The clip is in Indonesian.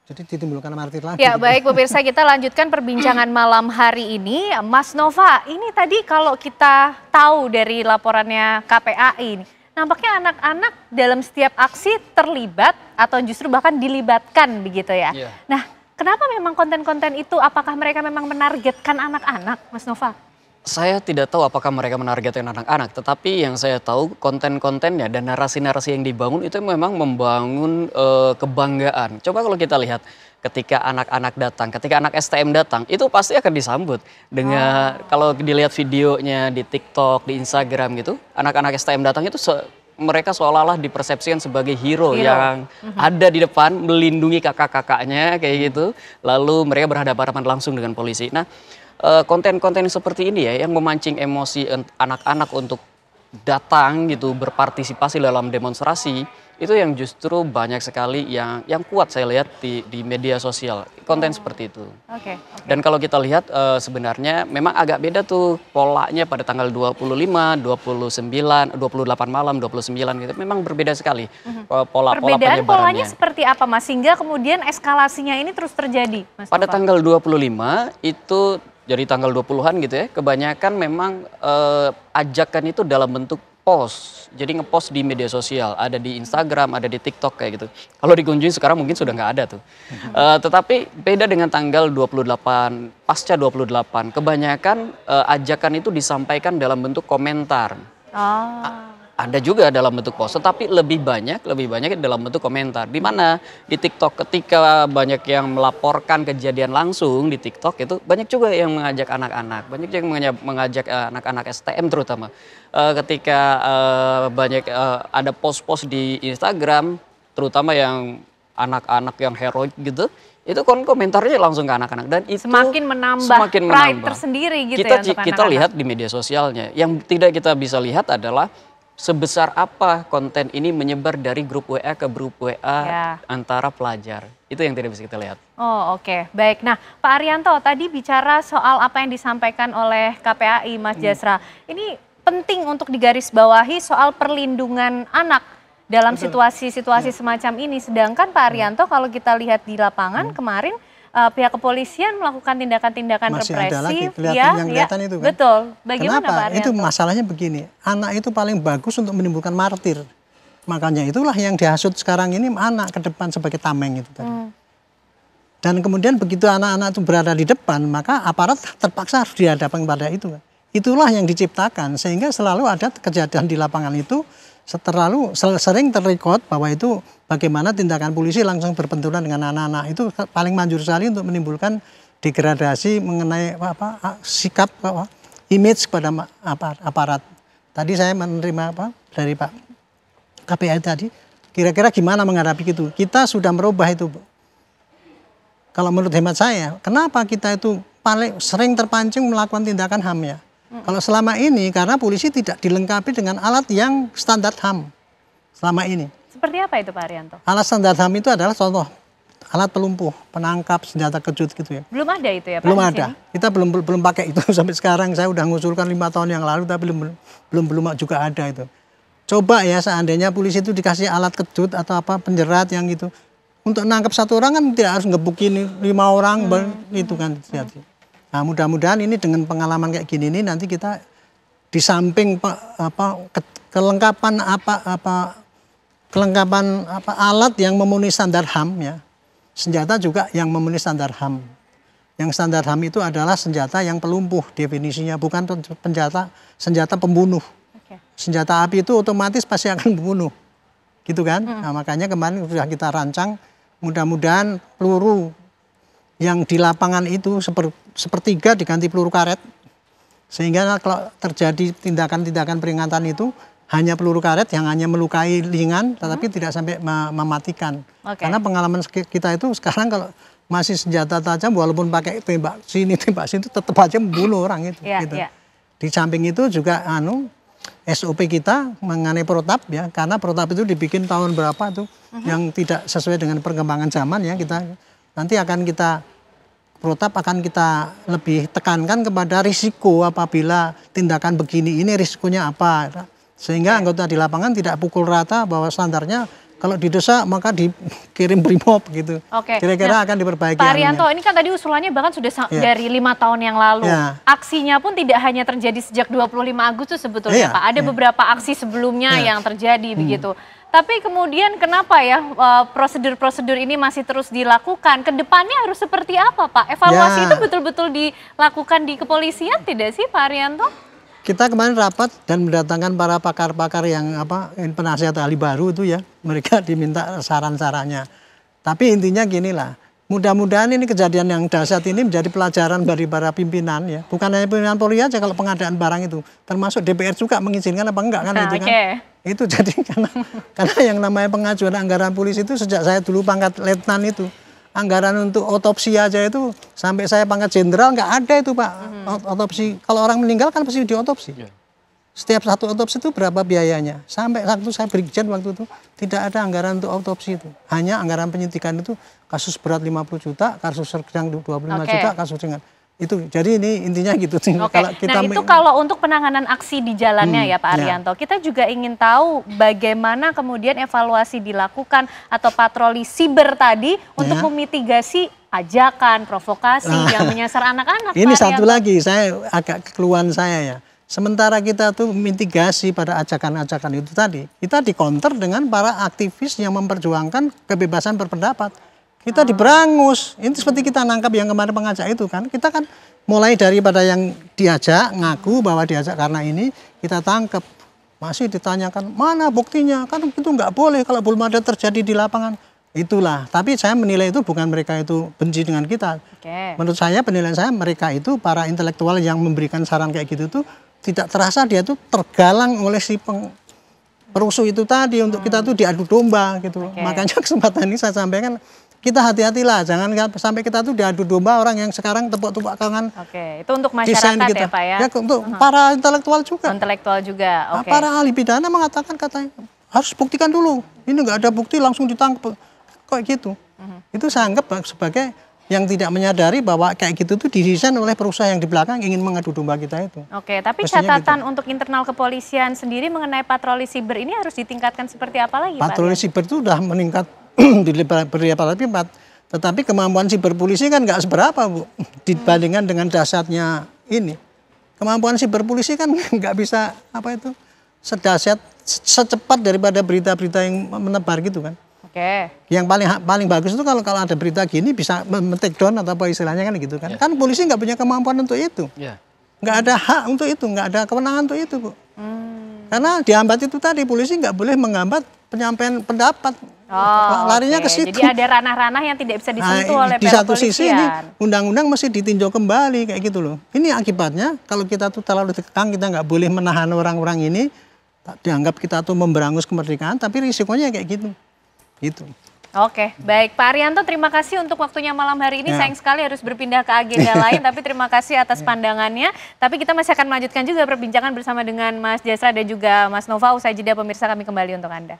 Jadi ditimbulkan martir lagi. Ya baik pemirsa, kita lanjutkan perbincangan malam hari ini. Mas Nova, ini tadi kalau kita tahu dari laporannya KPAI, nampaknya anak-anak dalam setiap aksi terlibat atau justru bahkan dilibatkan begitu ya. Nah, kenapa memang konten-konten itu, apakah mereka memang menargetkan anak-anak, Mas Nova? Saya tidak tahu apakah mereka menargetkan anak-anak, tetapi yang saya tahu konten-kontennya dan narasi-narasi yang dibangun itu memang membangun kebanggaan. Coba kalau kita lihat ketika anak-anak datang, ketika anak STM datang, itu pasti akan disambut dengan kalau dilihat videonya di TikTok, di Instagram gitu, anak-anak STM datang itu mereka seolah-olah dipersepsikan sebagai hero yang ada di depan melindungi kakak-kakaknya kayak gitu, lalu mereka berhadapan langsung dengan polisi. Nah, konten-konten seperti ini ya yang memancing emosi anak-anak untuk datang gitu berpartisipasi dalam demonstrasi, itu yang justru banyak sekali yang kuat saya lihat di media sosial, konten seperti itu. Dan kalau kita lihat sebenarnya memang agak beda tuh polanya pada tanggal 25, 29, 28 malam, 29 gitu, memang berbeda sekali pola penyebarannya. Polanya seperti apa Mas, sehingga kemudian eskalasinya ini terus terjadi, Mas? Pada tanggal 25 itu jadi tanggal 20-an gitu ya, kebanyakan memang ajakan itu dalam bentuk post. Jadi ngepost di media sosial, ada di Instagram, ada di TikTok kayak gitu. Kalau dikunjungi sekarang mungkin sudah nggak ada tuh. Tetapi beda dengan tanggal 28, pasca 28, kebanyakan ajakan itu disampaikan dalam bentuk komentar. Ada juga dalam bentuk post, tetapi lebih banyak dalam bentuk komentar. Di mana di TikTok ketika banyak yang melaporkan kejadian langsung di TikTok itu banyak juga yang mengajak anak-anak, banyak yang mengajak anak-anak STM terutama. Ketika banyak ada post-post di Instagram, terutama yang anak-anak yang heroik gitu, itu komentarnya langsung ke anak-anak dan itu semakin menambah pride tersendiri gitu ya untuk anak-anak. Kita lihat di media sosialnya, yang tidak kita bisa lihat adalah sebesar apa konten ini menyebar dari grup WA ke grup WA antara pelajar. Itu yang tidak bisa kita lihat. Oke. Baik. Nah, Pak Arianto tadi bicara soal apa yang disampaikan oleh KPAI, Mas Jasra. Ini penting untuk digarisbawahi soal perlindungan anak dalam situasi-situasi semacam ini. Sedangkan Pak Arianto kalau kita lihat di lapangan kemarin, pihak kepolisian melakukan tindakan-tindakan represif. Yang kelihatan itu kan. Betul. Bagaimana Kenapa? Pak Arianto? Itu masalahnya begini, anak itu paling bagus untuk menimbulkan martir. Makanya itulah yang dihasut sekarang ini anak ke depan sebagai tameng itu tadi. Dan kemudian begitu anak-anak itu berada di depan, maka aparat terpaksa harus dihadapkan pada itu. Itulah yang diciptakan, sehingga selalu ada kejadian di lapangan itu sering terrekod bahwa itu bagaimana tindakan polisi langsung berbenturan dengan anak-anak. Itu paling manjur sekali untuk menimbulkan degradasi mengenai sikap image kepada aparat. Tadi saya menerima dari Pak KPAI tadi, kira-kira gimana menghadapi itu. Kita sudah merubah itu, Bu. Kalau menurut hemat saya, kenapa kita itu paling sering terpancing melakukan tindakan HAM ya? Kalau selama ini karena polisi tidak dilengkapi dengan alat yang standar HAM selama ini. Seperti apa itu Pak Arianto? Alat standar HAM itu adalah contoh alat pelumpuh, penangkap, senjata kejut gitu ya. Belum ada itu ya Pak? Belum ada. Kita belum pakai itu sampai sekarang. Saya udah ngusulkan 5 tahun yang lalu tapi belum juga ada itu. Coba ya seandainya polisi itu dikasih alat kejut atau apa penjerat yang itu. Untuk nangkap satu orang kan tidak harus ngebukin 5 orang itu kan. Nah, mudah-mudahan ini dengan pengalaman kayak gini ini nanti kita di samping kelengkapan alat yang memenuhi standar HAM ya. Senjata juga yang memenuhi standar HAM. Yang standar HAM itu adalah senjata yang pelumpuh definisinya, bukan senjata pembunuh. Senjata api itu otomatis pasti akan membunuh. Gitu kan? Nah, makanya kemarin sudah kita rancang, mudah-mudahan peluru yang di lapangan itu sepertiga diganti peluru karet, sehingga kalau terjadi tindakan-tindakan peringatan itu hanya peluru karet yang hanya melukai ringan, tetapi tidak sampai mematikan. Karena pengalaman kita itu sekarang kalau masih senjata tajam, walaupun pakai tembak sini tembak sini, tetap aja membunuh orang itu. Gitu. Di samping itu juga SOP kita mengenai protap ya, karena protap itu dibikin tahun berapa tuh, yang tidak sesuai dengan perkembangan zaman ya, kita nanti protap akan kita lebih tekankan kepada risiko apabila tindakan begini ini risikonya apa. Sehingga anggota di lapangan tidak pukul rata bahwa standarnya Kalau didesak maka dikirim brimob gitu. Oke. Kira-kira Nah, akan diperbaiki. Pak Arianto, anunya. ini kan tadi usulannya bahkan sudah Iya. dari 5 tahun yang lalu. Iya. Aksinya pun tidak hanya terjadi sejak 25 Agustus sebetulnya, Iya, Pak. Ada iya. beberapa aksi sebelumnya Iya. yang terjadi begitu. Tapi kemudian kenapa ya prosedur-prosedur ini masih terus dilakukan? Kedepannya harus seperti apa, Pak? Evaluasi Ya. itu betul-betul dilakukan di kepolisian tidak sih, Pak Arianto? Kita kemarin rapat dan mendatangkan para pakar-pakar yang penasihat ahli baru itu ya, mereka diminta saran-sarannya. Tapi intinya ginilah, mudah-mudahan ini kejadian yang dahsyat ini menjadi pelajaran bagi para pimpinan ya. Bukan hanya pimpinan Polri aja kalau pengadaan barang itu, termasuk DPR juga mengizinkan apa enggak kan itu kan. Oke. Itu jadi karena yang namanya pengajuan anggaran polisi itu sejak saya dulu pangkat letnan itu. Anggaran untuk otopsi aja itu sampai saya pangkat jenderal nggak ada itu Pak. Otopsi, kalau orang meninggal kan pasti diotopsi. Setiap satu otopsi itu berapa biayanya. Sampai waktu saya brigjen waktu itu tidak ada anggaran untuk otopsi itu. Hanya anggaran penyidikan itu kasus berat 50 juta, kasus sedang 25 juta, kasus ringan. Itu jadi ini intinya gitu. Oke. Nah itu kalau untuk penanganan aksi di jalannya ya Pak Arianto, kita juga ingin tahu bagaimana kemudian evaluasi dilakukan atau patroli siber tadi untuk memitigasi ajakan, provokasi yang menyasar anak-anak. Ini Pak satu Arianto. lagi, saya agak keluhan saya ya. Sementara kita tuh mitigasi pada ajakan-ajakan itu tadi, kita dikonter dengan para aktivis yang memperjuangkan kebebasan berpendapat. Kita diberangus, ini seperti kita nangkap yang kemarin pengajak itu kan. Kita kan mulai daripada yang diajak, ngaku bahwa diajak karena ini, kita tangkap. Masih ditanyakan, mana buktinya? Kan itu nggak boleh kalau belum ada terjadi di lapangan. Itulah, tapi saya menilai itu bukan mereka itu benci dengan kita. Menurut saya, penilaian saya mereka itu para intelektual yang memberikan saran kayak gitu tuh tidak terasa dia tuh tergalang oleh si perusuh itu tadi untuk kita tuh diadu domba gitu. Makanya kesempatan ini saya sampaikan, kita hati-hatilah, jangan sampai kita tuh diadu domba orang yang sekarang tepuk-tepuk tangan. Oke, itu untuk masyarakat ya Pak ya? Ya untuk para intelektual juga. Intelektual juga, oke. Para ahli pidana mengatakan katanya, harus buktikan dulu. Ini nggak ada bukti langsung ditangkap. Kok gitu? Itu saya anggap sebagai yang tidak menyadari bahwa kayak gitu tuh didesain oleh perusahaan yang di belakang ingin mengadu domba kita itu. Oke, tapi mestinya catatan untuk internal kepolisian sendiri mengenai patroli siber ini harus ditingkatkan seperti apa lagi Pak? Patroli siber itu udah meningkat berlipat lipat, tetapi kemampuan siber polisi kan nggak seberapa Bu, dibandingkan dengan dahsyatnya ini. Kemampuan siber polisi kan nggak bisa apa itu sedahsyat secepat daripada berita-berita yang menebar gitu kan. Oke. Yang paling bagus itu kalau ada berita gini bisa men-take down atau apa istilahnya kan gitu kan. Kan polisi nggak punya kemampuan untuk itu. Nggak ada hak untuk itu, nggak ada kewenangan untuk itu Bu. Karena dihambat itu tadi, polisi nggak boleh menghambat penyampaian pendapat. Larinya ke situ. Jadi ada ranah-ranah yang tidak bisa disentuh oleh di pihak satu sisi ini kepolisian. undang-undang mesti ditinjau kembali kayak gitu loh. Ini akibatnya kalau kita tuh terlalu dikekang, kita nggak boleh menahan orang-orang ini, dianggap kita tuh memberangus kemerdekaan, tapi risikonya kayak gitu. Gitu. Oke, baik Pak Arianto, terima kasih untuk waktunya malam hari ini. Sayang sekali harus berpindah ke agenda lain, tapi terima kasih atas pandangannya. Tapi kita masih akan melanjutkan juga perbincangan bersama dengan Mas Jasra dan juga Mas Nova. Usai jeda pemirsa, kami kembali untuk Anda.